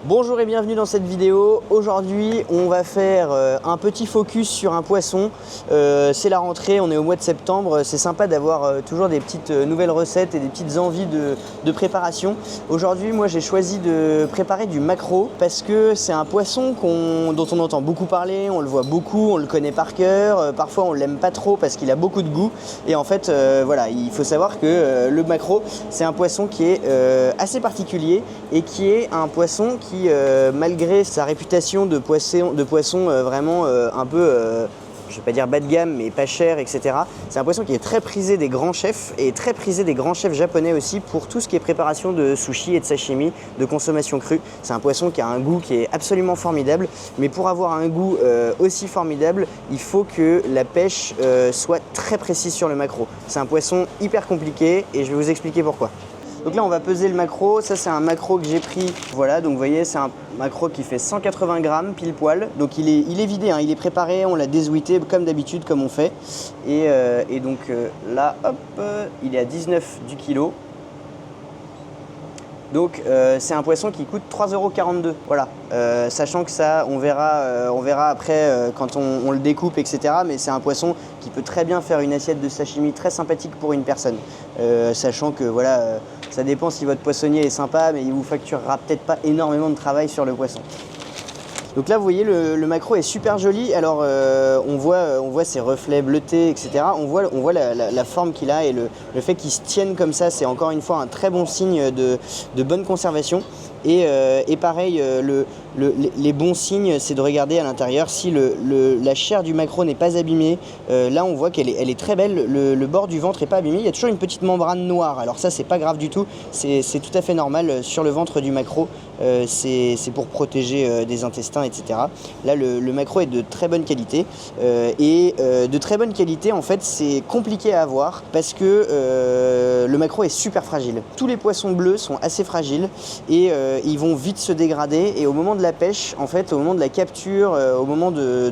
Bonjour et bienvenue dans cette vidéo. Aujourd'hui on va faire un petit focus sur un poisson. C'est la rentrée, on est au mois de septembre. C'est sympa d'avoir toujours des petites nouvelles recettes et des petites envies de préparation. Aujourd'hui moi j'ai choisi de préparer du maquereau parce que c'est un poisson dont on entend beaucoup parler, on le voit beaucoup, on le connaît par cœur. Parfois on l'aime pas trop parce qu'il a beaucoup de goût. Et en fait voilà, il faut savoir que le maquereau c'est un poisson qui est assez particulier et qui est un poisson qui malgré sa réputation de poisson vraiment un peu, je vais pas dire bas de gamme, mais pas cher, etc. C'est un poisson qui est très prisé des grands chefs et très prisé des grands chefs japonais aussi pour tout ce qui est préparation de sushi et de sashimi, de consommation crue. C'est un poisson qui a un goût qui est absolument formidable, mais pour avoir un goût aussi formidable, il faut que la pêche soit très précise sur le maquereau. C'est un poisson hyper compliqué et je vais vous expliquer pourquoi. Donc là on va peser le maquereau, ça c'est un maquereau que j'ai pris, voilà, donc vous voyez c'est un maquereau qui fait 180 grammes pile poil, donc il est vidé, hein, il est préparé, on l'a dézouité comme d'habitude comme on fait, et donc là hop, il est à 19 du kilo. Donc c'est un poisson qui coûte 3,42 €, voilà, sachant que ça on verra après quand on le découpe, etc. Mais c'est un poisson qui peut très bien faire une assiette de sashimi très sympathique pour une personne, sachant que voilà, ça dépend si votre poissonnier est sympa, mais il vous facturera peut-être pas énormément de travail sur le poisson. Donc là vous voyez le maquereau est super joli, alors on voit ses reflets bleutés, etc. On voit la forme qu'il a et le fait qu'il se tienne comme ça, c'est encore une fois un très bon signe de bonne conservation. Et pareil, les bons signes, c'est de regarder à l'intérieur si la chair du maquereau n'est pas abîmée. Là on voit qu'elle est très belle, le bord du ventre n'est pas abîmé, il y a toujours une petite membrane noire, alors ça c'est pas grave du tout, c'est tout à fait normal sur le ventre du maquereau, c'est pour protéger des intestins, etc. Là le maquereau est de très bonne qualité, de très bonne qualité en fait c'est compliqué à avoir parce que le maquereau est super fragile. Tous les poissons bleus sont assez fragiles et ils vont vite se dégrader, et au moment de la pêche, en fait, au moment de la capture, au moment de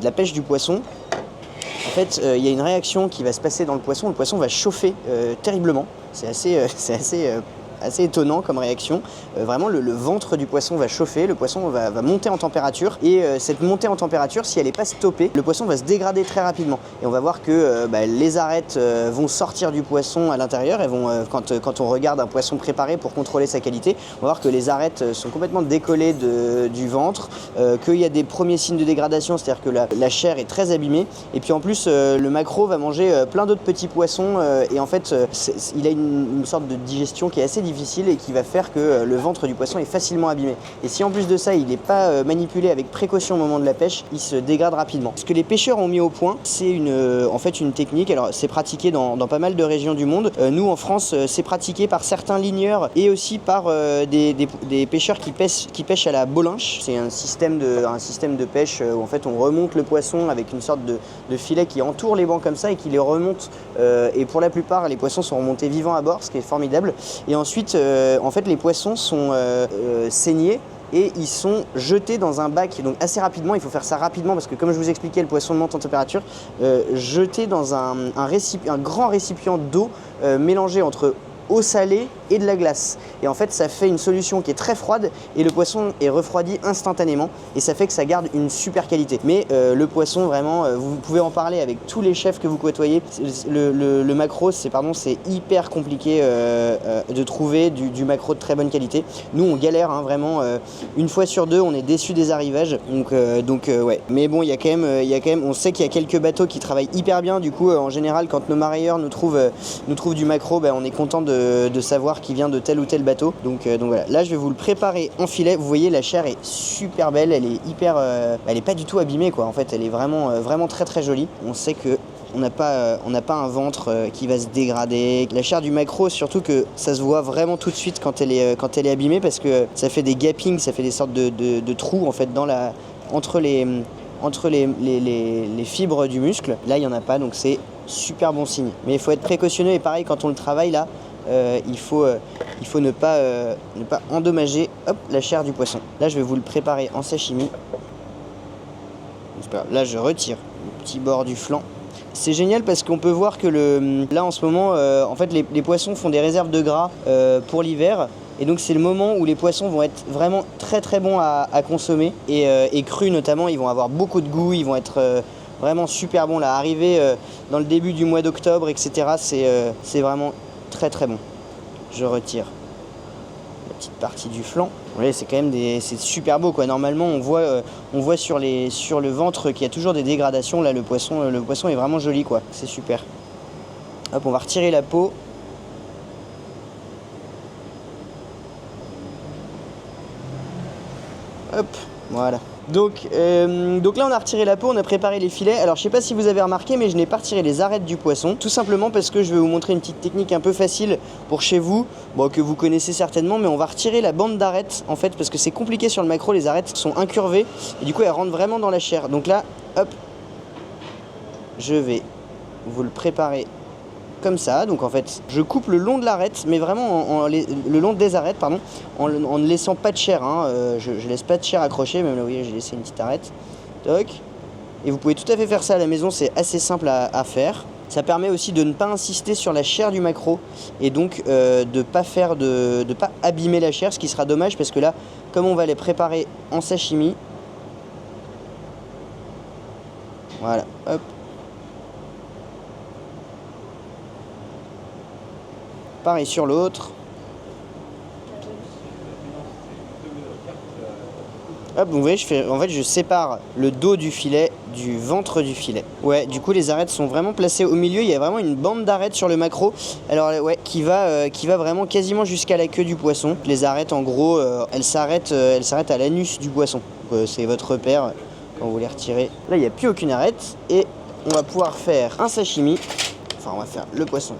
la pêche du poisson, en fait, il y a une réaction qui va se passer dans le poisson va chauffer terriblement, c'est assez étonnant comme réaction. Vraiment le ventre du poisson va chauffer, le poisson va monter en température, et cette montée en température, si elle n'est pas stoppée, le poisson va se dégrader très rapidement, et on va voir que les arêtes vont sortir du poisson à l'intérieur, et vont quand on regarde un poisson préparé pour contrôler sa qualité, on va voir que les arêtes sont complètement décollées du ventre, qu'il y a des premiers signes de dégradation, c'est-à-dire que la chair est très abîmée, et puis en plus le maquereau va manger plein d'autres petits poissons, et en fait il a une sorte de digestion qui est assez difficile et qui va faire que le ventre du poisson est facilement abîmé. Et si en plus de ça il n'est pas manipulé avec précaution au moment de la pêche, il se dégrade rapidement. Ce que les pêcheurs ont mis au point, c'est en fait une technique, alors c'est pratiqué dans pas mal de régions du monde. Nous en France c'est pratiqué par certains ligneurs et aussi par des pêcheurs qui pêchent à la bolinche. C'est un système de pêche où en fait on remonte le poisson avec une sorte de filet qui entoure les bancs comme ça et qui les remonte, et pour la plupart les poissons sont remontés vivants à bord, ce qui est formidable. Et ensuite en fait les poissons sont saignés et ils sont jetés dans un bac, donc assez rapidement, il faut faire ça rapidement parce que comme je vous expliquais le poisson monte en température, jetés dans un grand récipient d'eau mélangé entre eau salée et de la glace, et en fait ça fait une solution qui est très froide et le poisson est refroidi instantanément, et ça fait que ça garde une super qualité. Mais le poisson vraiment, vous pouvez en parler avec tous les chefs que vous côtoyez, le maquereau c'est hyper compliqué de trouver du maquereau de très bonne qualité. Nous on galère hein, vraiment, une fois sur deux on est déçu des arrivages, donc ouais, mais bon il y a quand même on sait qu'il y a quelques bateaux qui travaillent hyper bien, du coup en général quand nos marailleurs nous trouvent du maquereau, on est content de savoir qu'il vient de tel ou tel bateau. Donc voilà, là je vais vous le préparer en filet. Vous voyez la chair est super belle, elle est hyper, elle est pas du tout abîmée quoi. En fait elle est vraiment très très jolie. On sait que on n'a pas un ventre qui va se dégrader. La chair du maquereau, surtout que ça se voit vraiment tout de suite quand elle est abîmée, parce que ça fait des gappings, ça fait des sortes de trous en fait entre les fibres du muscle. Là il y en a pas, donc c'est super bon signe. Mais il faut être précautionneux, et pareil quand on le travaille là, il faut ne pas endommager la chair du poisson. Là je vais vous le préparer en sashimi. Là je retire le petit bord du flanc. C'est génial parce qu'on peut voir que là en ce moment, en fait les poissons font des réserves de gras pour l'hiver. Et donc c'est le moment où les poissons vont être vraiment très très bons à consommer. Et crus notamment, ils vont avoir beaucoup de goût, ils vont être vraiment super bons. Là, arrivé dans le début du mois d'octobre, etc., c'est vraiment très très bon. Je retire la petite partie du flanc. Vous voyez, c'est quand même c'est super beau quoi. Normalement, on voit sur le ventre qu'il y a toujours des dégradations. Là, le poisson est vraiment joli quoi. C'est super. Hop, on va retirer la peau. Hop, voilà. Donc là on a retiré la peau, on a préparé les filets. Alors je sais pas si vous avez remarqué, mais je n'ai pas retiré les arêtes du poisson. Tout simplement parce que je vais vous montrer une petite technique un peu facile pour chez vous, bon, que vous connaissez certainement, mais on va retirer la bande d'arêtes en fait, parce que c'est compliqué sur le maquereau, les arêtes sont incurvées et du coup elles rentrent vraiment dans la chair. Donc là, hop, je vais vous le préparer comme ça. Donc en fait je coupe le long de l'arête, mais vraiment le long des arêtes, pardon, en ne laissant pas de chair, hein. Je laisse pas de chair accrochée, même là vous voyez j'ai laissé une petite arête. Toc. Et vous pouvez tout à fait faire ça à la maison, c'est assez simple à faire. Ça permet aussi de ne pas insister sur la chair du maquereau et donc de pas abîmer la chair, ce qui sera dommage parce que là, comme on va les préparer en sashimi, voilà, hop. Pareil sur l'autre. Hop, vous voyez, je sépare le dos du filet du ventre du filet. Ouais, du coup les arêtes sont vraiment placées au milieu. Il y a vraiment une bande d'arêtes sur le maquereau. Alors ouais, qui va vraiment quasiment jusqu'à la queue du poisson. Les arêtes, en gros, elles s'arrêtent à l'anus du poisson. C'est votre repère quand vous les retirez. Là, il n'y a plus aucune arête et on va pouvoir faire un sashimi. Enfin, on va faire le poisson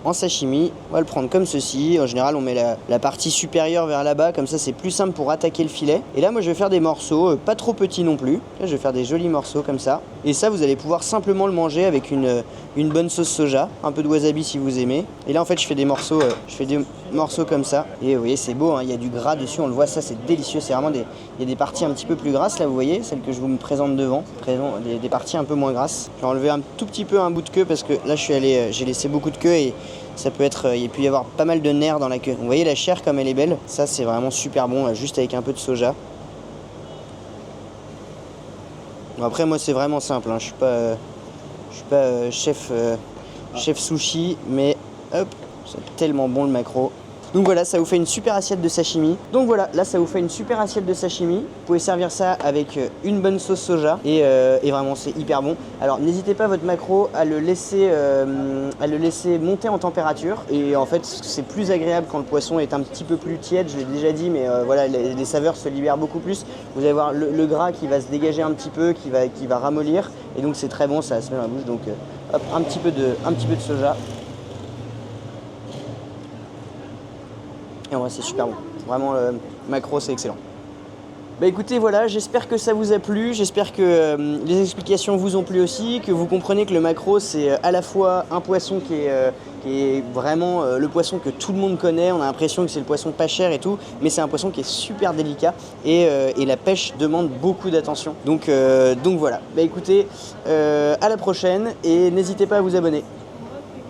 en sashimi. On va le prendre comme ceci. En général, on met la partie supérieure vers là-bas, comme ça c'est plus simple pour attaquer le filet. Et là, moi je vais faire des morceaux, pas trop petits non plus. Là, je vais faire des jolis morceaux comme ça. Et ça, vous allez pouvoir simplement le manger avec une bonne sauce soja, un peu de wasabi si vous aimez. Et là, en fait, je fais des morceaux comme ça. Et vous voyez, c'est beau, hein, il y a du gras dessus, on le voit, ça c'est délicieux. C'est vraiment il y a des parties un petit peu plus grasses, là, vous voyez, celles que je vous me présente devant. Des parties un peu moins grasses. Je vais enlever un tout petit peu un bout de queue parce que là, j'ai laissé beaucoup de queue et ça peut être, il peut y avoir pas mal de nerfs dans la queue. Vous voyez la chair comme elle est belle. Ça c'est vraiment super bon, juste avec un peu de soja. Bon, après moi c'est vraiment simple, hein. Je suis pas chef sushi, mais hop, c'est tellement bon le maquereau. Donc voilà, ça vous fait une super assiette de sashimi. Donc voilà, là ça vous fait une super assiette de sashimi. Vous pouvez servir ça avec une bonne sauce soja et vraiment c'est hyper bon. Alors n'hésitez pas votre maquereau à le laisser monter en température. Et en fait c'est plus agréable quand le poisson est un petit peu plus tiède, je l'ai déjà dit, mais voilà, les saveurs se libèrent beaucoup plus. Vous allez voir le gras qui va se dégager un petit peu, qui va ramollir. Et donc c'est très bon, ça se met dans la bouche. Donc hop, un petit peu de soja. Et en vrai c'est super bon, vraiment le maquereau c'est excellent. Bah écoutez, voilà, j'espère que ça vous a plu, j'espère que les explications vous ont plu aussi, que vous comprenez que le maquereau c'est à la fois un poisson qui est vraiment le poisson que tout le monde connaît. On a l'impression que c'est le poisson pas cher et tout, mais c'est un poisson qui est super délicat et la pêche demande beaucoup d'attention. Donc voilà, bah écoutez, à la prochaine et n'hésitez pas à vous abonner.